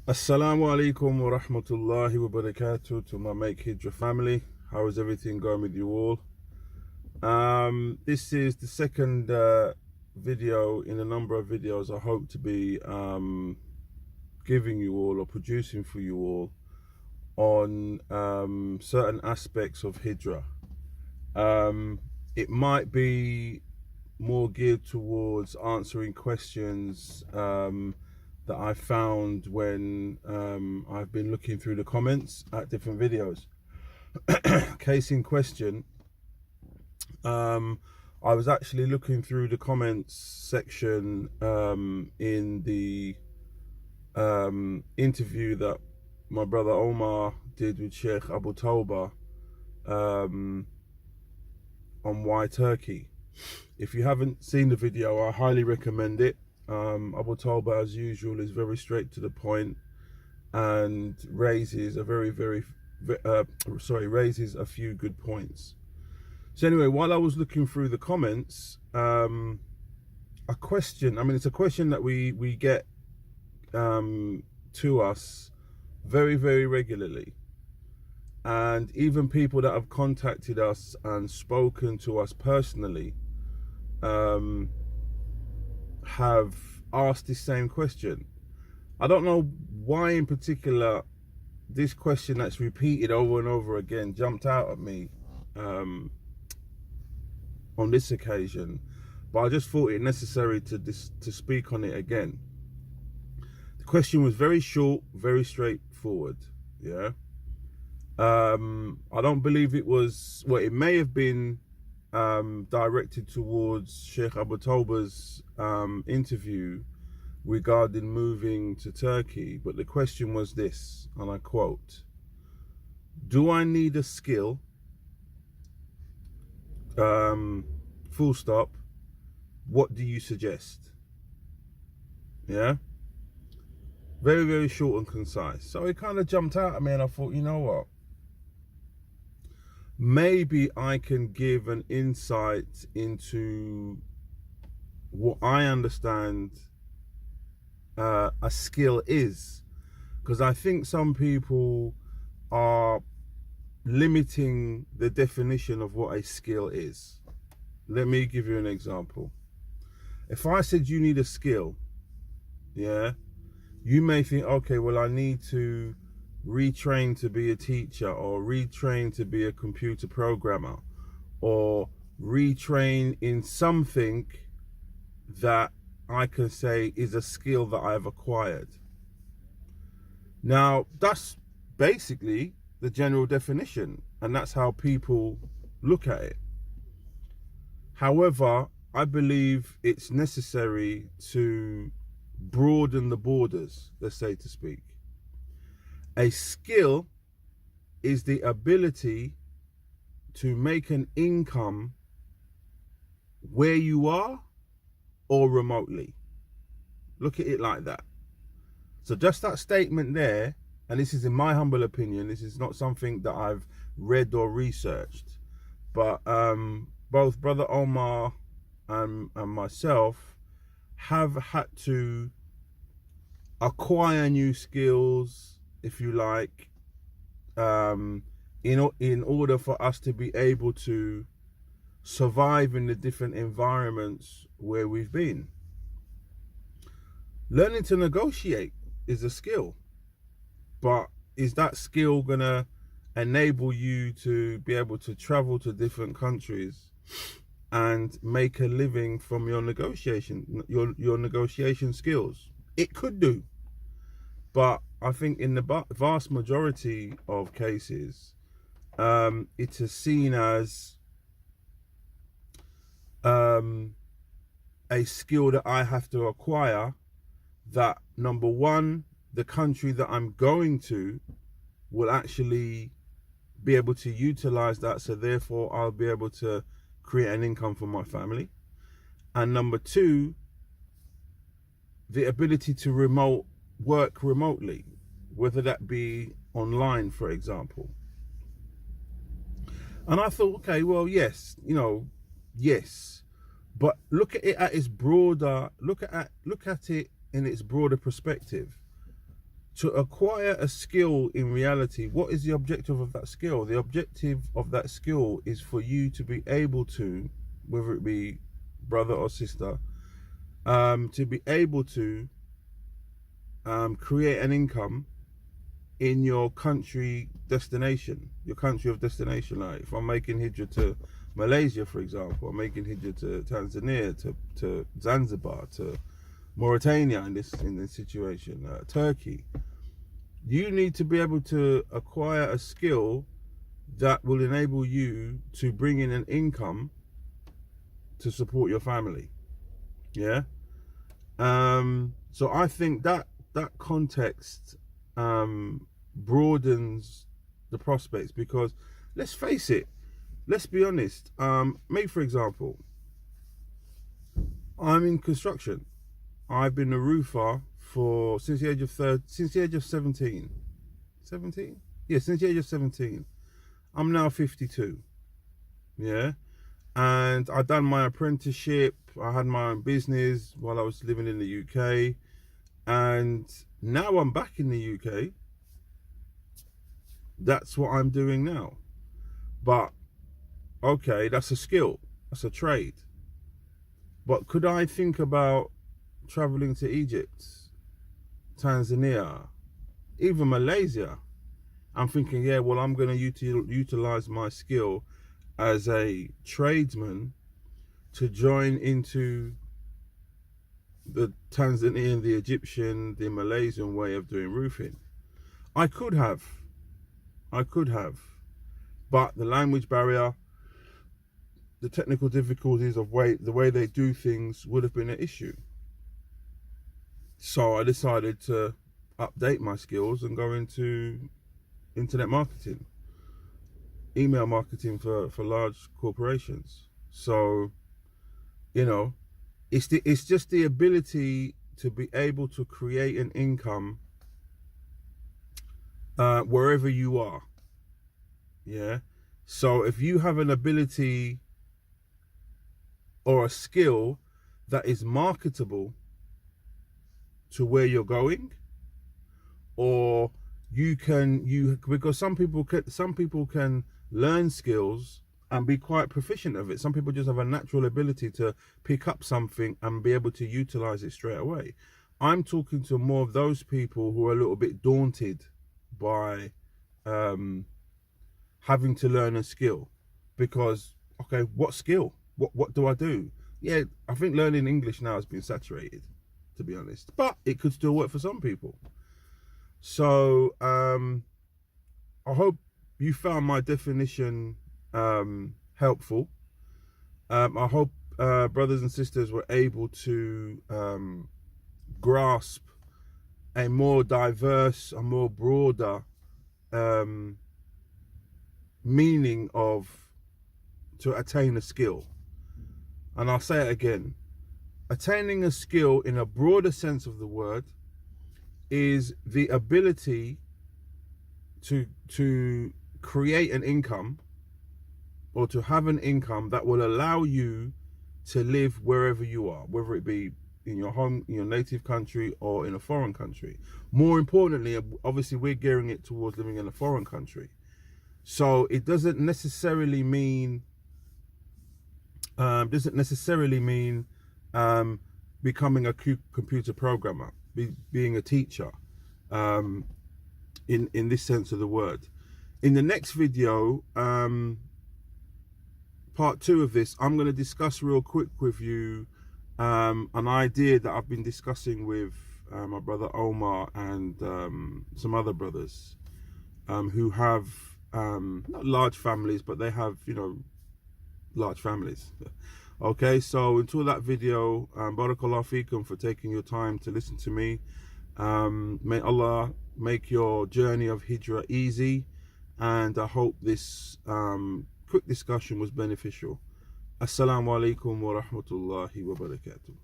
Assalamu alaikum wa rahmatullahi wa barakatuh to my Make Hijrah family. How is everything going with you all? This is the second video in a number of videos I hope to be giving you all or producing for you all on certain aspects of Hijrah. It might be more geared towards answering questions that I found when I've been looking through the comments at different videos. Case in question, I was actually looking through the comments section in the interview that my brother Omar did with Sheikh Abu Tawbah on Why Turkey. If you haven't seen the video, I highly recommend it. Abu Tawbah, as usual, is very straight to the point and raises a raises a few good points. So anyway, while I was looking through the comments, a question, it's a question that we get to us very, very regularly. And even people that have contacted us and spoken to us personally have asked this same question. I don't know why in particular this question that's repeated over and over again jumped out at me on this occasion, but I just thought it necessary to speak on it again. The question was very short, very straightforward. Yeah. I don't believe it was, well, it may have been directed towards Sheikh Abu Tawbah's interview regarding moving to Turkey, but the question was this, and I quote, "Do I need a skill? Full stop. What do you suggest?" Yeah, very, very short and concise. So it kind of jumped out at me, and I thought, you know what? Maybe I can give an insight into what I understand a skill is, because I think some people are limiting the definition of what a skill is. Let me give you an example. If I said you need a skill, yeah, you may think, okay, well, I need to retrain to be a teacher, or retrain to be a computer programmer, or retrain in something that I can say is a skill that I've acquired. Now, that's basically the general definition, and that's how people look at it. However, I believe it's necessary to broaden the borders, let's say, to speak. A skill is the ability to make an income where you are or remotely. Look at it like that. So just that statement there, and this is in my humble opinion, this is not something that I've read or researched, but both Brother Omar and myself have had to acquire new skills, if you like, in order for us to be able to survive in the different environments where we've been. Learning to negotiate is a skill, but is that skill gonna enable you to be able to travel to different countries and make a living from your negotiation skills? It could do, but I think in the vast majority of cases, it is seen as a skill that I have to acquire, that, number one, the country that I'm going to will actually be able to utilize that, so therefore I'll be able to create an income for my family. And number two, the ability to work remotely, whether that be online, for example. And I thought, okay, well, yes, yes, but look at it at its broader, look at it in its broader perspective. to acquire a skill in reality, what is the objective of that skill? The objective of that skill is for you to be able to, whether it be brother or sister, to be able to create an income in your country destination, your country of destination. Like if I'm making Hijrah to Malaysia, for example, I'm making Hijrah to Tanzania, to Zanzibar, to Mauritania in this situation, Turkey. You need to be able to acquire a skill that will enable you to bring in an income to support your family. Yeah. So I think that context broadens the prospects, because let's face it, let's be honest. Me, for example, I'm in construction. I've been a roofer since the age of 17. 17? Yeah, since the age of 17. I'm now 52. Yeah. And I done my apprenticeship. I had my own business while I was living in the UK. And now I'm back in the UK. That's what I'm doing now. But, okay, that's a skill. That's a trade. But could I think about traveling to Egypt, Tanzania, even Malaysia? I'm thinking, yeah, well, I'm going to utilize my skill as a tradesman to join into the Tanzanian, the Egyptian, the Malaysian way of doing roofing. I could have, but the language barrier, the technical difficulties of the way they do things would have been an issue. So I decided to update my skills and go into internet marketing, email marketing for large corporations. So, you know, it's just the ability to be able to create an income wherever you are. Yeah. So if you have an ability or a skill that is marketable to where you're going, or because some people can learn skills and be quite proficient of it. Some people just have a natural ability to pick up something and be able to utilize it straight away. I'm talking to more of those people who are a little bit daunted by having to learn a skill, because, okay, what skill? What do I do? Yeah, I think learning English now has been saturated, to be honest, but it could still work for some people. So I hope you found my definition helpful. I hope brothers and sisters were able to grasp a more diverse, a more broader meaning of to attain a skill. And I'll say it again, attaining a skill in a broader sense of the word is the ability to create an income, or to have an income that will allow you to live wherever you are, whether it be in your home, in your native country, or in a foreign country. More importantly, obviously we're gearing it towards living in a foreign country. So it doesn't necessarily mean becoming a computer programmer, being a teacher, in this sense of the word. In the next video, part 2 of this, I'm going to discuss real quick with you an idea that I've been discussing with my brother Omar and some other brothers who have not large families, but they have, you know, large families. Okay, so until that video, barakallah feekum for taking your time to listen to me. May Allah make your journey of Hijrah easy, and I hope this quick discussion was beneficial. Assalamu alaikum wa rahmatullahi wa barakatuh.